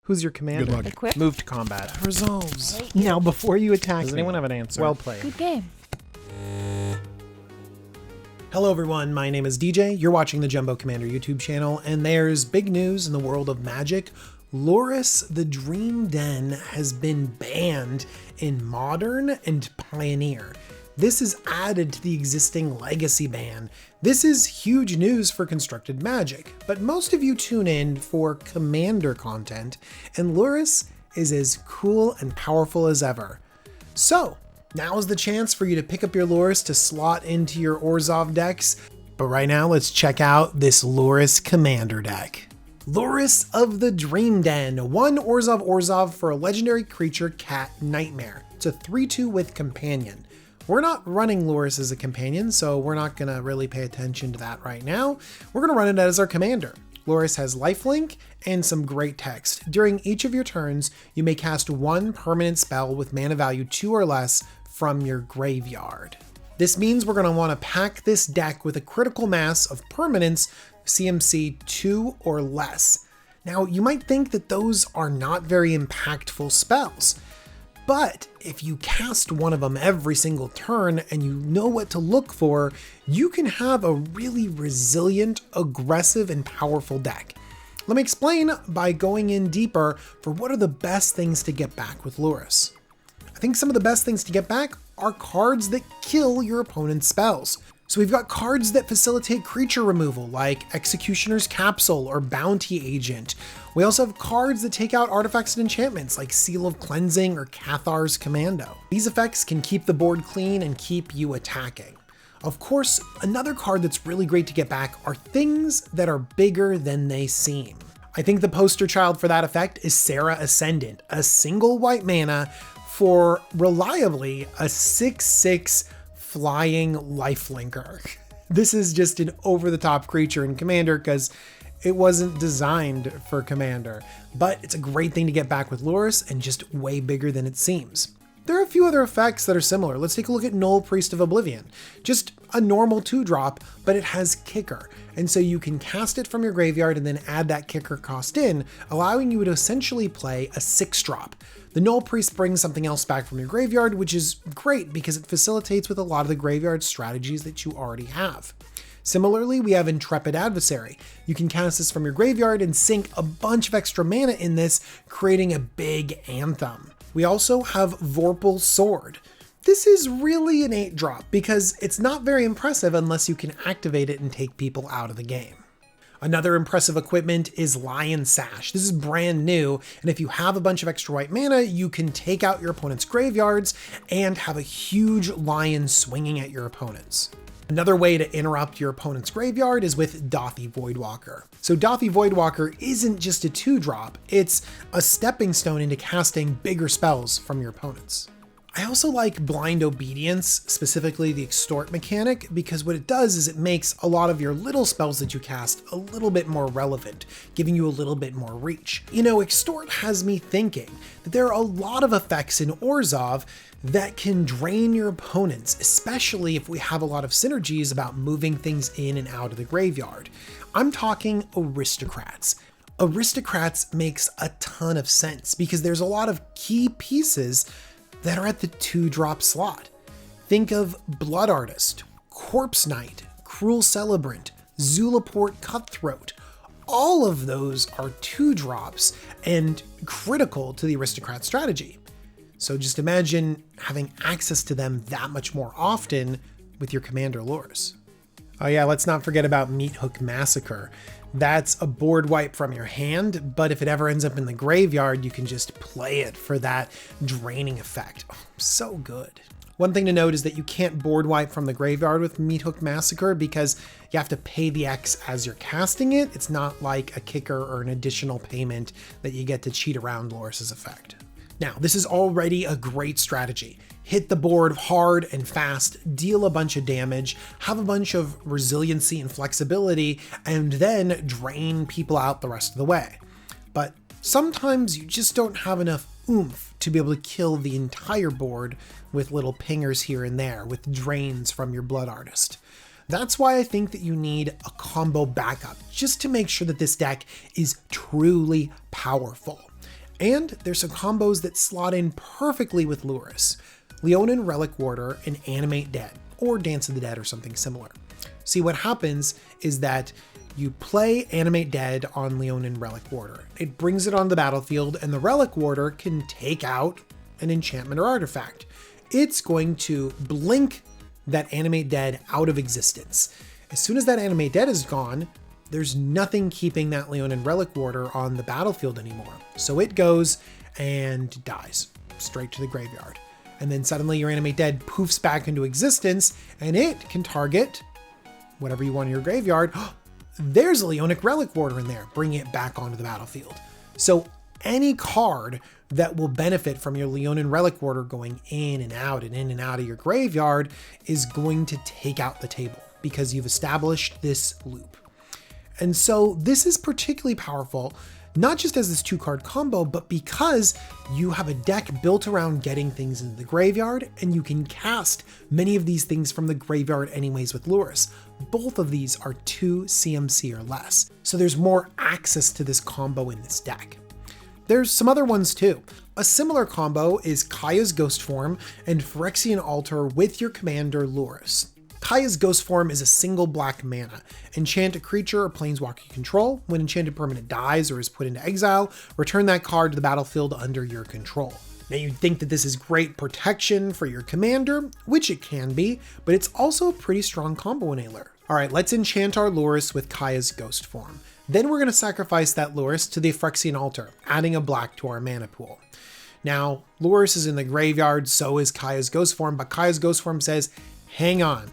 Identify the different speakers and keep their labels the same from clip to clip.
Speaker 1: Who's your commander?
Speaker 2: Good luck.
Speaker 3: Equip.
Speaker 1: Move to combat. Resolves.
Speaker 3: Right.
Speaker 1: Now, before you attack
Speaker 4: Does
Speaker 1: me,
Speaker 4: anyone have an answer?
Speaker 1: well played.
Speaker 3: Good game.
Speaker 1: Hello everyone, my name is DJ, you're watching the Jumbo Commander YouTube channel, and there's big news in the world of Magic. Lurrus, the Dream Den, has been banned in Modern and Pioneer. This is added to the existing Legacy ban. This is huge news for Constructed Magic, but most of you tune in for Commander content, and Lurrus is as cool and powerful as ever. So, now is the chance for you to pick up your Lurrus to slot into your Orzhov decks, but right now let's check out this Lurrus Commander deck. Lurrus of the Dream Den, 1 Orzhov for a legendary creature cat nightmare. It's a 3/2 with companion. We're not running Lurrus as a companion, so we're not gonna really pay attention to that right now. We're gonna run it as our commander. Lurrus has lifelink and some great text. During each of your turns, you may cast 1 permanent spell with mana value 2 or less from your graveyard. This means we're going to want to pack this deck with a critical mass of permanents, CMC 2 or less. Now, you might think that those are not very impactful spells, but if you cast one of them every single turn and you know what to look for, you can have a really resilient, aggressive, and powerful deck. Let me explain by going in deeper for what are the best things to get back with Lurrus. I think some of the best things to get back are cards that kill your opponent's spells. So we've got cards that facilitate creature removal like Executioner's Capsule or Bounty Agent. We also have cards that take out artifacts and enchantments like Seal of Cleansing or Cathar's Commando. These effects can keep the board clean and keep you attacking. Of course, another card that's really great to get back are things that are bigger than they seem. I think the poster child for that effect is Serra Ascendant, a single white mana for reliably a 6/6 flying lifelinker. This is just an over-the-top creature in Commander because it wasn't designed for Commander, but it's a great thing to get back with Lurrus and just way bigger than it seems. There are a few other effects that are similar. Let's take a look at Null, Priest of Oblivion. Just a normal 2-drop, but it has kicker. And so you can cast it from your graveyard and then add that kicker cost in, allowing you to essentially play a 6-drop. The Null Priest brings something else back from your graveyard, which is great because it facilitates with a lot of the graveyard strategies that you already have. Similarly, we have Intrepid Adversary. You can cast this from your graveyard and sink a bunch of extra mana in this, creating a big anthem. We also have Vorpal Sword. This is really an 8-drop because it's not very impressive unless you can activate it and take people out of the game. Another impressive equipment is Lion Sash. This is brand new, and if you have a bunch of extra white mana, you can take out your opponent's graveyards and have a huge lion swinging at your opponents. Another way to interrupt your opponent's graveyard is with Dothi Voidwalker. So Dothi Voidwalker isn't just a 2-drop, it's a stepping stone into casting bigger spells from your opponents. I also like Blind Obedience, specifically the Extort mechanic, because what it does is it makes a lot of your little spells that you cast a little bit more relevant, giving you a little bit more reach. You know, Extort has me thinking that there are a lot of effects in Orzhov that can drain your opponents, especially if we have a lot of synergies about moving things in and out of the graveyard. I'm talking Aristocrats. Aristocrats makes a ton of sense because there's a lot of key pieces that are at the 2-drop slot. Think of Blood Artist, Corpse Knight, Cruel Celebrant, Zulaport Cutthroat. All of those are 2-drops and critical to the Aristocrat strategy. So just imagine having access to them that much more often with your Commander Lurrus. Oh yeah, let's not forget about Meathook Massacre. That's a board wipe from your hand, but if it ever ends up in the graveyard, you can just play it for that draining effect. Oh, so good. One thing to note is that you can't board wipe from the graveyard with Meathook Massacre because you have to pay the X as you're casting it. It's not like a kicker or an additional payment that you get to cheat around Lurrus's effect. Now, this is already a great strategy. Hit the board hard and fast, deal a bunch of damage, have a bunch of resiliency and flexibility, and then drain people out the rest of the way. But sometimes you just don't have enough oomph to be able to kill the entire board with little pingers here and there, with drains from your Blood Artist. That's why I think that you need a combo backup, just to make sure that this deck is truly powerful. And there's some combos that slot in perfectly with Lurrus. Leonin Relic Warder and Animate Dead, or Dance of the Dead or something similar. See, what happens is that you play Animate Dead on Leonin Relic Warder. It brings it on the battlefield, and the Relic Warder can take out an enchantment or artifact. It's going to blink that Animate Dead out of existence. As soon as that Animate Dead is gone, there's nothing keeping that Leonin Relic Warder on the battlefield anymore. So it goes and dies straight to the graveyard. And then suddenly your Animate Dead poofs back into existence, and it can target whatever you want in your graveyard. There's a Leonic Relic Warder in there, bringing it back onto the battlefield. So any card that will benefit from your Leonin Relic Warder going in and out and in and out of your graveyard is going to take out the table because you've established this loop. And so this is particularly powerful, not just as this 2-card combo, but because you have a deck built around getting things into the graveyard, and you can cast many of these things from the graveyard anyways with Lurrus. Both of these are 2 CMC or less, so there's more access to this combo in this deck. There's some other ones too. A similar combo is Kaio's Ghost Form and Phyrexian Altar with your commander Lurrus. Kaia's Ghost Form is a single black mana. Enchant a creature or planeswalker you control. When enchanted permanent dies or is put into exile, return that card to the battlefield under your control. Now you'd think that this is great protection for your commander, which it can be, but it's also a pretty strong combo enabler. All right, let's enchant our Lurrus with Kaia's Ghost Form. Then we're going to sacrifice that Lurrus to the Phyrexian Altar, adding a black to our mana pool. Now, Lurrus is in the graveyard, so is Kaia's Ghost Form, but Kaia's Ghost Form says, hang on.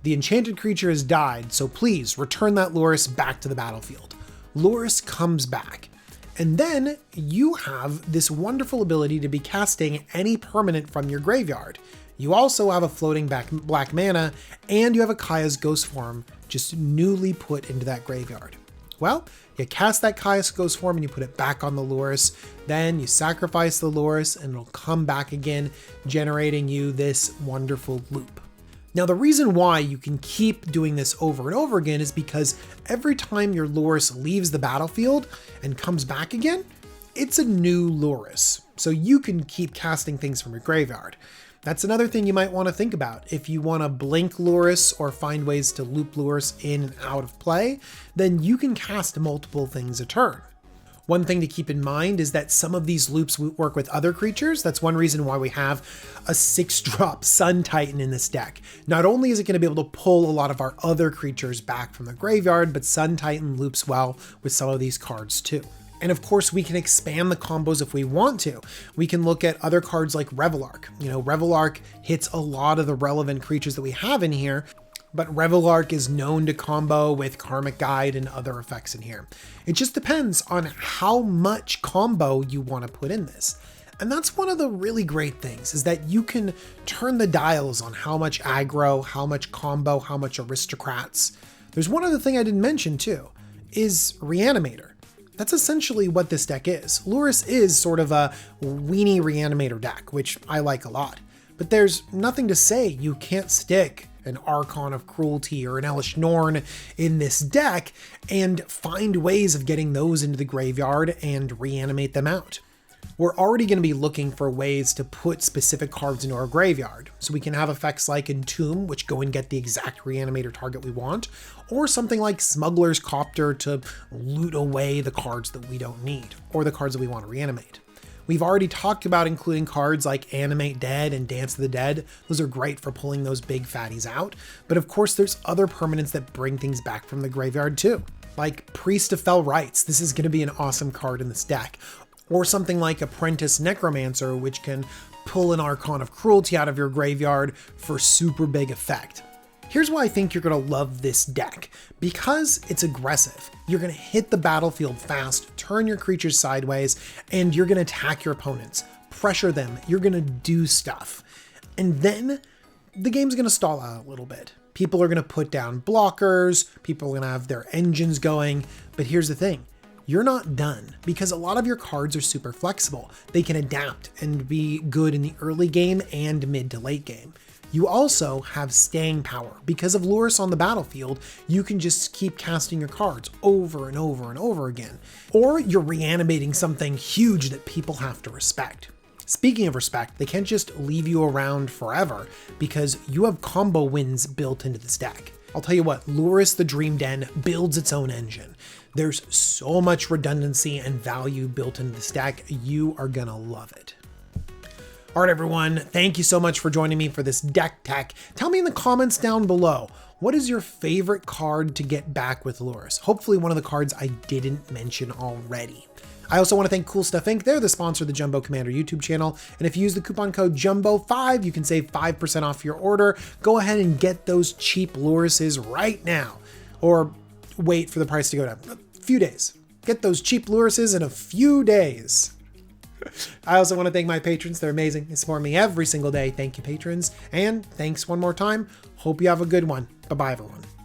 Speaker 1: The enchanted creature has died, so please return that Lurrus back to the battlefield. Lurrus comes back, and then you have this wonderful ability to be casting any permanent from your graveyard. You also have a floating black mana, and you have a Kaia's Ghost Form just newly put into that graveyard. Well, you cast that Kaia's Ghost Form and you put it back on the Lurrus, then you sacrifice the Lurrus and it'll come back again, generating you this wonderful loop. Now, the reason why you can keep doing this over and over again is because every time your Lurrus leaves the battlefield and comes back again, it's a new Lurrus. So you can keep casting things from your graveyard. That's another thing you might want to think about. If you want to blink Lurrus or find ways to loop Lurrus in and out of play, then you can cast multiple things a turn. One thing to keep in mind is that some of these loops work with other creatures. That's one reason why we have a 6-drop Sun Titan in this deck. Not only is it going to be able to pull a lot of our other creatures back from the graveyard, but Sun Titan loops well with some of these cards too. And of course, we can expand the combos if we want to. We can look at other cards like Revelark. Revelark hits a lot of the relevant creatures that we have in here, but Revelark is known to combo with Karmic Guide and other effects in here. It just depends on how much combo you want to put in this. And that's one of the really great things, is that you can turn the dials on how much aggro, how much combo, how much aristocrats. There's one other thing I didn't mention too, is Reanimator. That's essentially what this deck is. Lurrus is sort of a weenie Reanimator deck, which I like a lot. But there's nothing to say you can't stick an Archon of Cruelty or an Elesh Norn in this deck and find ways of getting those into the graveyard and reanimate them out. We're already going to be looking for ways to put specific cards into our graveyard. So we can have effects like Entomb, which go and get the exact Reanimator target we want, or something like Smuggler's Copter to loot away the cards that we don't need, or the cards that we want to reanimate. We've already talked about including cards like Animate Dead and Dance of the Dead. Those are great for pulling those big fatties out. But of course, there's other permanents that bring things back from the graveyard too, like Priest of Fell Rites. This is going to be an awesome card in this deck. Or something like Apprentice Necromancer, which can pull an Archon of Cruelty out of your graveyard for super big effect. Here's why I think you're going to love this deck. Because it's aggressive. You're going to hit the battlefield fast, turn your creatures sideways, and you're going to attack your opponents, pressure them, you're going to do stuff. And then the game's going to stall out a little bit. People are going to put down blockers, people are going to have their engines going, but here's the thing. you're not done, because a lot of your cards are super flexible. They can adapt and be good in the early game and mid to late game. You also have staying power. Because of Lurrus on the battlefield, you can just keep casting your cards over and over and over again. Or you're reanimating something huge that people have to respect. Speaking of respect, they can't just leave you around forever because you have combo wins built into this deck. I'll tell you what, Lurrus the Dream Den builds its own engine. There's so much redundancy and value built into this deck, you are gonna love it. All right, everyone, thank you so much for joining me for this deck tech. Tell me in the comments down below, what is your favorite card to get back with Lurrus? Hopefully one of the cards I didn't mention already. I also want to thank Cool Stuff Inc. They're the sponsor of the Jumbo Commander YouTube channel. And if you use the coupon code JUMBO5, you can save 5% off your order. Go ahead and get those cheap Lurruses right now. Or wait for the price to go down. A few days. Get those cheap Lurruses in a few days. I also want to thank my patrons. They're amazing. They support me every single day. Thank you, patrons. And thanks one more time. Hope you have a good one. Bye-bye, everyone.